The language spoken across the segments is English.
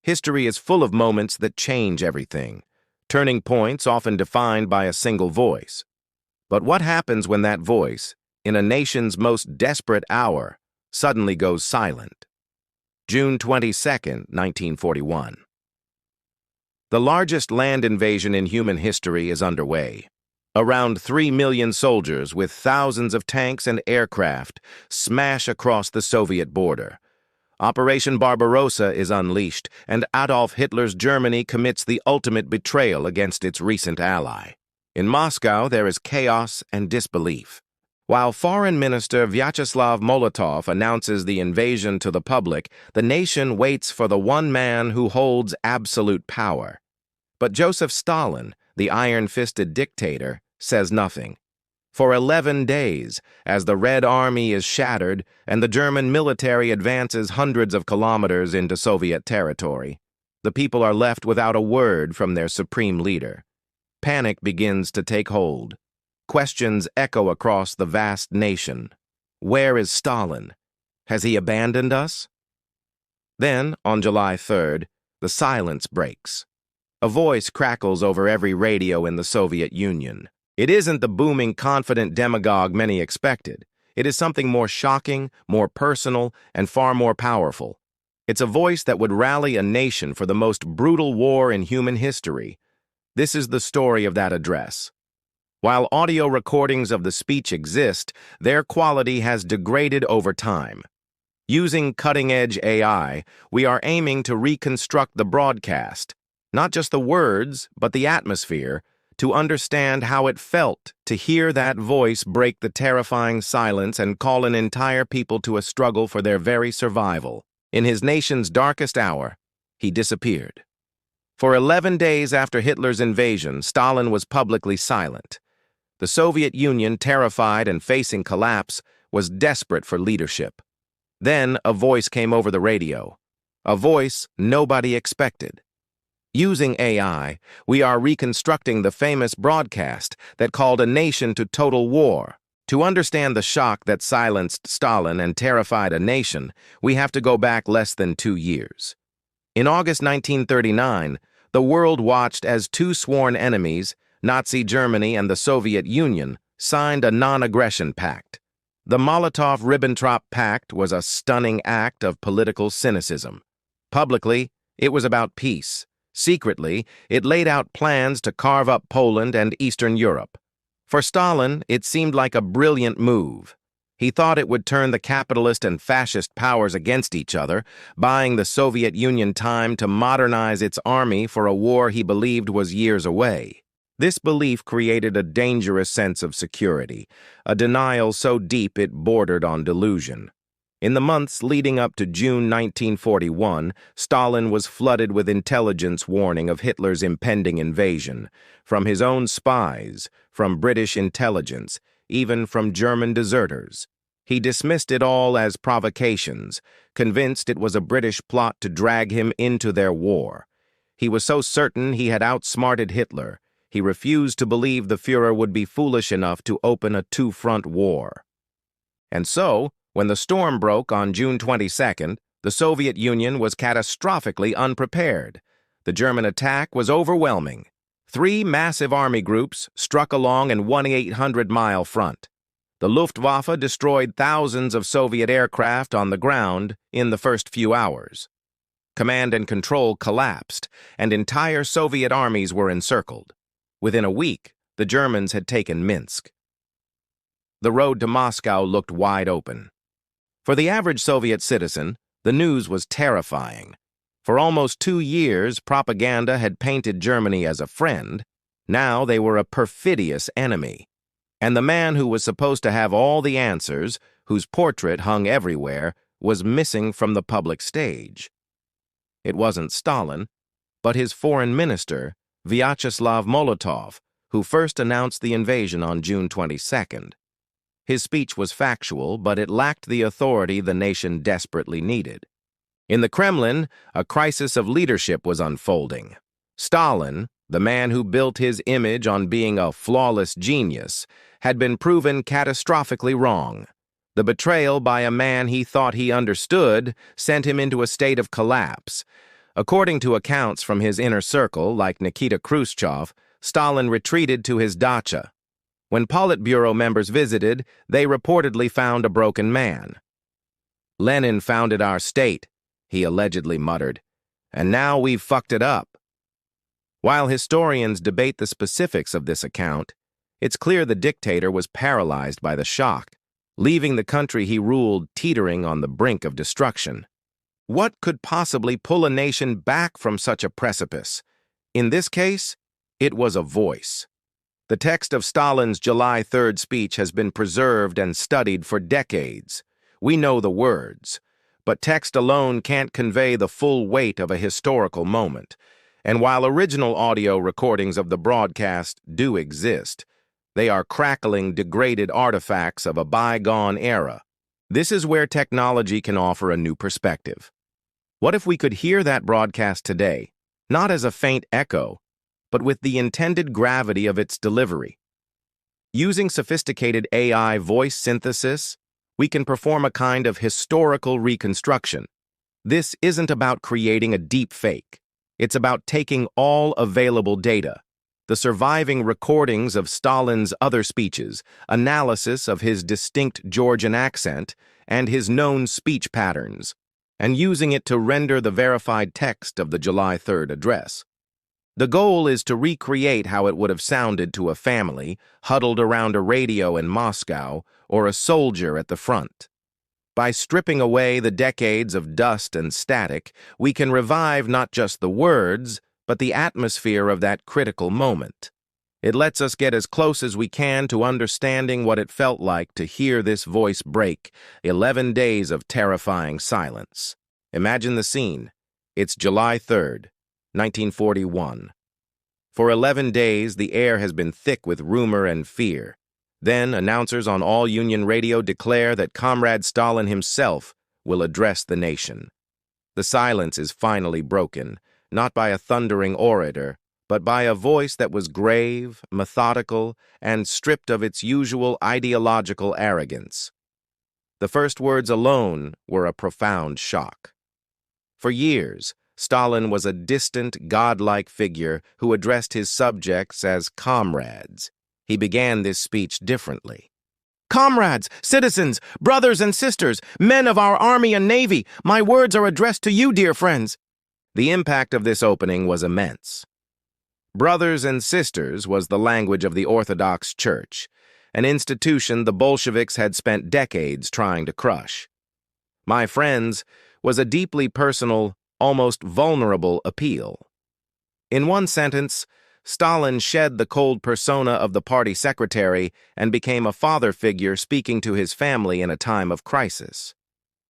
History is full of moments that change everything, turning points often defined by a single voice. But what happens when that voice, in a nation's most desperate hour, suddenly goes silent? June 22, 1941. The largest land invasion in human history is underway. Around 3 million soldiers with thousands of tanks and aircraft smash across the Soviet border. Operation Barbarossa is unleashed, and Adolf Hitler's Germany commits the ultimate betrayal against its recent ally. In Moscow, there is chaos and disbelief. While Foreign Minister Vyacheslav Molotov announces the invasion to the public, the nation waits for the one man who holds absolute power. But Joseph Stalin, the iron-fisted dictator, says nothing. For 11 days, as the Red Army is shattered and the German military advances hundreds of kilometers into Soviet territory, the people are left without a word from their supreme leader. Panic begins to take hold. Questions echo across the vast nation. Where is Stalin? Has he abandoned us? Then, on July 3rd, the silence breaks. A voice crackles over every radio in the Soviet Union. It isn't the booming, confident demagogue many expected. It is something more shocking, more personal, and far more powerful. It's a voice that would rally a nation for the most brutal war in human history. This is the story of that address. While audio recordings of the speech exist, their quality has degraded over time. Using cutting-edge AI, we are aiming to reconstruct the broadcast, not just the words, but the atmosphere, to understand how it felt to hear that voice break the terrifying silence and call an entire people to a struggle for their very survival. In his nation's darkest hour, he disappeared. For 11 days after Hitler's invasion, Stalin was publicly silent. The Soviet Union, terrified and facing collapse, was desperate for leadership. Then a voice came over the radio, a voice nobody expected. Using AI, we are reconstructing the famous broadcast that called a nation to total war. To understand the shock that silenced Stalin and terrified a nation, we have to go back less than 2 years. In August 1939, the world watched as two sworn enemies, Nazi Germany and the Soviet Union, signed a non-aggression pact. The Molotov-Ribbentrop Pact was a stunning act of political cynicism. Publicly, it was about peace. Secretly, it laid out plans to carve up Poland and Eastern Europe. For Stalin, it seemed like a brilliant move. He thought it would turn the capitalist and fascist powers against each other, buying the Soviet Union time to modernize its army for a war he believed was years away. This belief created a dangerous sense of security, a denial so deep it bordered on delusion. In the months leading up to June 1941, Stalin was flooded with intelligence warning of Hitler's impending invasion, from his own spies, from British intelligence, even from German deserters. He dismissed it all as provocations, convinced it was a British plot to drag him into their war. He was so certain he had outsmarted Hitler, he refused to believe the Führer would be foolish enough to open a two-front war. And so, when the storm broke on June 22nd, the Soviet Union was catastrophically unprepared. The German attack was overwhelming. 3 massive army groups struck along an 1,800-mile front. The Luftwaffe destroyed thousands of Soviet aircraft on the ground in the first few hours. Command and control collapsed, and entire Soviet armies were encircled. Within a week, the Germans had taken Minsk. The road to Moscow looked wide open. For the average Soviet citizen, the news was terrifying. For almost 2 years, propaganda had painted Germany as a friend. Now they were a perfidious enemy. And the man who was supposed to have all the answers, whose portrait hung everywhere, was missing from the public stage. It wasn't Stalin, but his foreign minister, Vyacheslav Molotov, who first announced the invasion on June 22nd. His speech was factual, but it lacked the authority the nation desperately needed. In the Kremlin, a crisis of leadership was unfolding. Stalin, the man who built his image on being a flawless genius, had been proven catastrophically wrong. The betrayal by a man he thought he understood sent him into a state of collapse. According to accounts from his inner circle, like Nikita Khrushchev, Stalin retreated to his dacha. When Politburo members visited, they reportedly found a broken man. "Lenin founded our state," he allegedly muttered, "and now we've fucked it up." While historians debate the specifics of this account, it's clear the dictator was paralyzed by the shock, leaving the country he ruled teetering on the brink of destruction. What could possibly pull a nation back from such a precipice? In this case, it was a voice. The text of Stalin's July 3rd speech has been preserved and studied for decades. We know the words, but text alone can't convey the full weight of a historical moment. And while original audio recordings of the broadcast do exist, they are crackling, degraded artifacts of a bygone era. This is where technology can offer a new perspective. What if we could hear that broadcast today, not as a faint echo, but with the intended gravity of its delivery? Using sophisticated AI voice synthesis, we can perform a kind of historical reconstruction. This isn't about creating a deep fake. It's about taking all available data, the surviving recordings of Stalin's other speeches, analysis of his distinct Georgian accent, and his known speech patterns, and using it to render the verified text of the July 3rd address. The goal is to recreate how it would have sounded to a family huddled around a radio in Moscow or a soldier at the front. By stripping away the decades of dust and static, we can revive not just the words, but the atmosphere of that critical moment. It lets us get as close as we can to understanding what it felt like to hear this voice break 11 days of terrifying silence. Imagine the scene. It's July 3rd, 1941. For 11 days, the air has been thick with rumor and fear. Then, announcers on all-union radio declare that Comrade Stalin himself will address the nation. The silence is finally broken, not by a thundering orator, but by a voice that was grave, methodical, and stripped of its usual ideological arrogance. The first words alone were a profound shock. For years, Stalin was a distant, godlike figure who addressed his subjects as comrades. He began this speech differently. "Comrades, citizens, brothers and sisters, men of our army and navy, my words are addressed to you, dear friends." The impact of this opening was immense. Brothers and sisters was the language of the Orthodox Church, an institution the Bolsheviks had spent decades trying to crush. "My friends" was a deeply personal, almost vulnerable appeal. In one sentence, Stalin shed the cold persona of the party secretary and became a father figure speaking to his family in a time of crisis.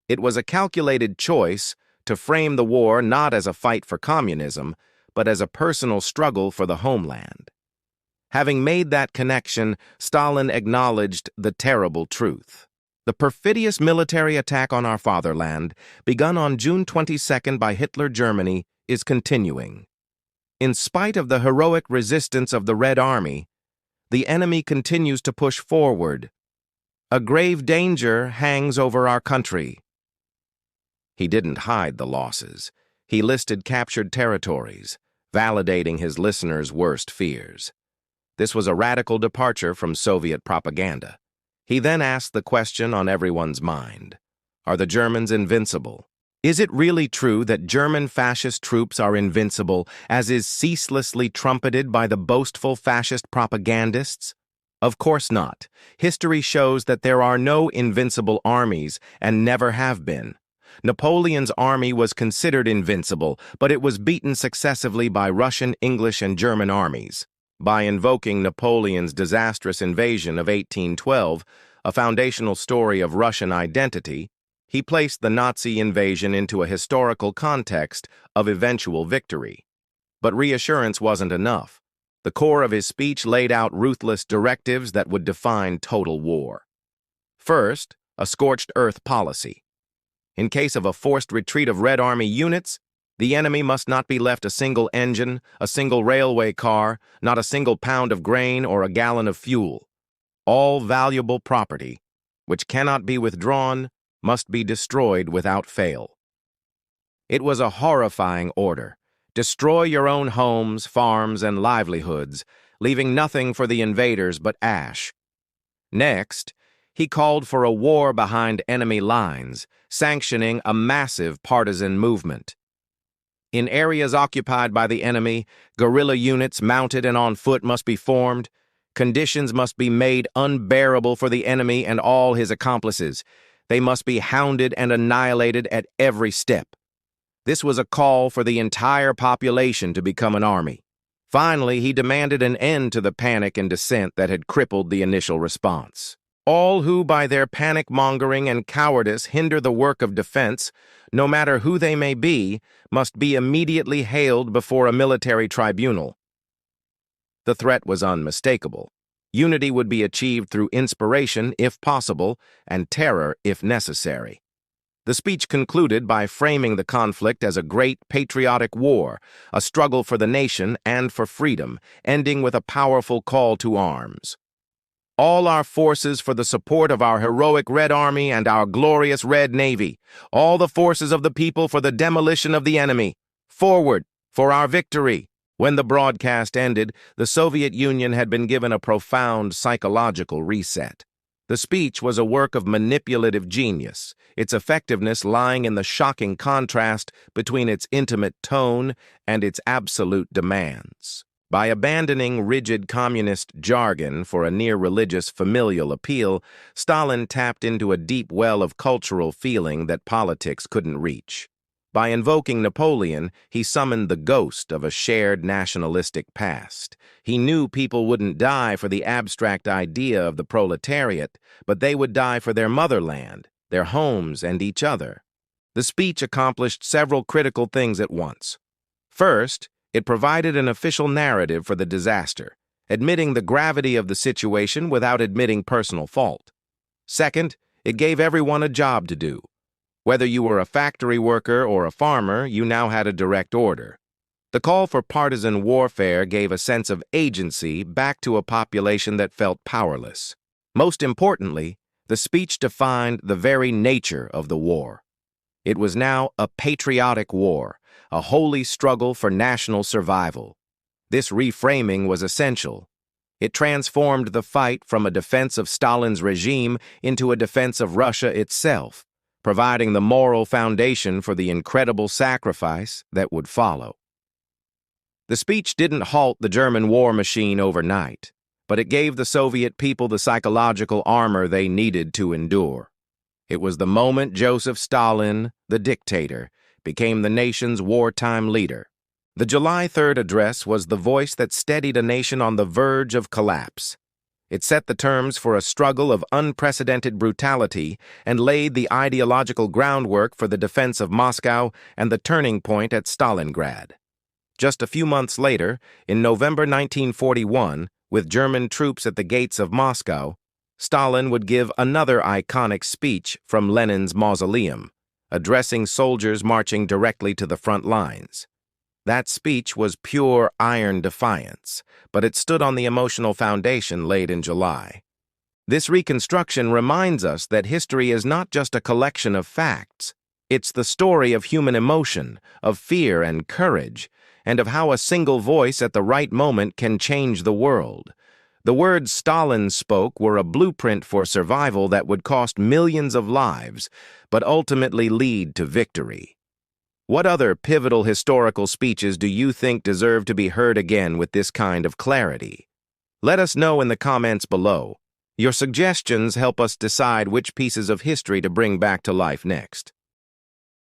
It was a calculated choice to frame the war not as a fight for communism, but as a personal struggle for the homeland. Having made that connection, Stalin acknowledged the terrible truth. The perfidious military attack on our fatherland, begun on June 22nd by Hitler Germany, is continuing. In spite of the heroic resistance of the Red Army, the enemy continues to push forward. A grave danger hangs over our country. He didn't hide the losses. He listed captured territories, validating his listeners' worst fears. This was a radical departure from Soviet propaganda. He then asked the question on everyone's mind: are the Germans invincible? Is it really true that German fascist troops are invincible, as is ceaselessly trumpeted by the boastful fascist propagandists? Of course not. History shows that there are no invincible armies and never have been. Napoleon's army was considered invincible, but it was beaten successively by Russian, English, and German armies. By invoking Napoleon's disastrous invasion of 1812, a foundational story of Russian identity, he placed the Nazi invasion into a historical context of eventual victory. But reassurance wasn't enough. The core of his speech laid out ruthless directives that would define total war. First, a scorched earth policy. In case of a forced retreat of Red Army units, the enemy must not be left a single engine, a single railway car, not a single pound of grain or a gallon of fuel. All valuable property, which cannot be withdrawn, must be destroyed without fail. It was a horrifying order. Destroy your own homes, farms, and livelihoods, leaving nothing for the invaders but ash. Next, he called for a war behind enemy lines, sanctioning a massive partisan movement. In areas occupied by the enemy, guerrilla units mounted and on foot must be formed. Conditions must be made unbearable for the enemy and all his accomplices. They must be hounded and annihilated at every step. This was a call for the entire population to become an army. Finally, he demanded an end to the panic and dissent that had crippled the initial response. All who, by their panic-mongering and cowardice, hinder the work of defense, no matter who they may be, must be immediately haled before a military tribunal. The threat was unmistakable. Unity would be achieved through inspiration, if possible, and terror, if necessary. The speech concluded by framing the conflict as a great patriotic war, a struggle for the nation and for freedom, ending with a powerful call to arms. All our forces for the support of our heroic Red Army and our glorious Red Navy. All the forces of the people for the demolition of the enemy. Forward for our victory. When the broadcast ended, the Soviet Union had been given a profound psychological reset. The speech was a work of manipulative genius, its effectiveness lying in the shocking contrast between its intimate tone and its absolute demands. By abandoning rigid communist jargon for a near-religious familial appeal, Stalin tapped into a deep well of cultural feeling that politics couldn't reach. By invoking Napoleon, he summoned the ghost of a shared nationalistic past. He knew people wouldn't die for the abstract idea of the proletariat, but they would die for their motherland, their homes, and each other. The speech accomplished several critical things at once. First, it provided an official narrative for the disaster, admitting the gravity of the situation without admitting personal fault. Second, it gave everyone a job to do. Whether you were a factory worker or a farmer, you now had a direct order. The call for partisan warfare gave a sense of agency back to a population that felt powerless. Most importantly, the speech defined the very nature of the war. It was now a patriotic war, a holy struggle for national survival. This reframing was essential. It transformed the fight from a defense of Stalin's regime into a defense of Russia itself, providing the moral foundation for the incredible sacrifice that would follow. The speech didn't halt the German war machine overnight, but it gave the Soviet people the psychological armor they needed to endure. It was the moment Joseph Stalin, the dictator, became the nation's wartime leader. The July 3rd address was the voice that steadied a nation on the verge of collapse. It set the terms for a struggle of unprecedented brutality and laid the ideological groundwork for the defense of Moscow and the turning point at Stalingrad. Just a few months later, in November 1941, with German troops at the gates of Moscow, Stalin would give another iconic speech from Lenin's mausoleum, addressing soldiers marching directly to the front lines. That speech was pure iron defiance, but it stood on the emotional foundation laid in July. This reconstruction reminds us that history is not just a collection of facts. It's the story of human emotion, of fear and courage, and of how a single voice at the right moment can change the world. The words Stalin spoke were a blueprint for survival that would cost millions of lives, but ultimately lead to victory. What other pivotal historical speeches do you think deserve to be heard again with this kind of clarity? Let us know in the comments below. Your suggestions help us decide which pieces of history to bring back to life next.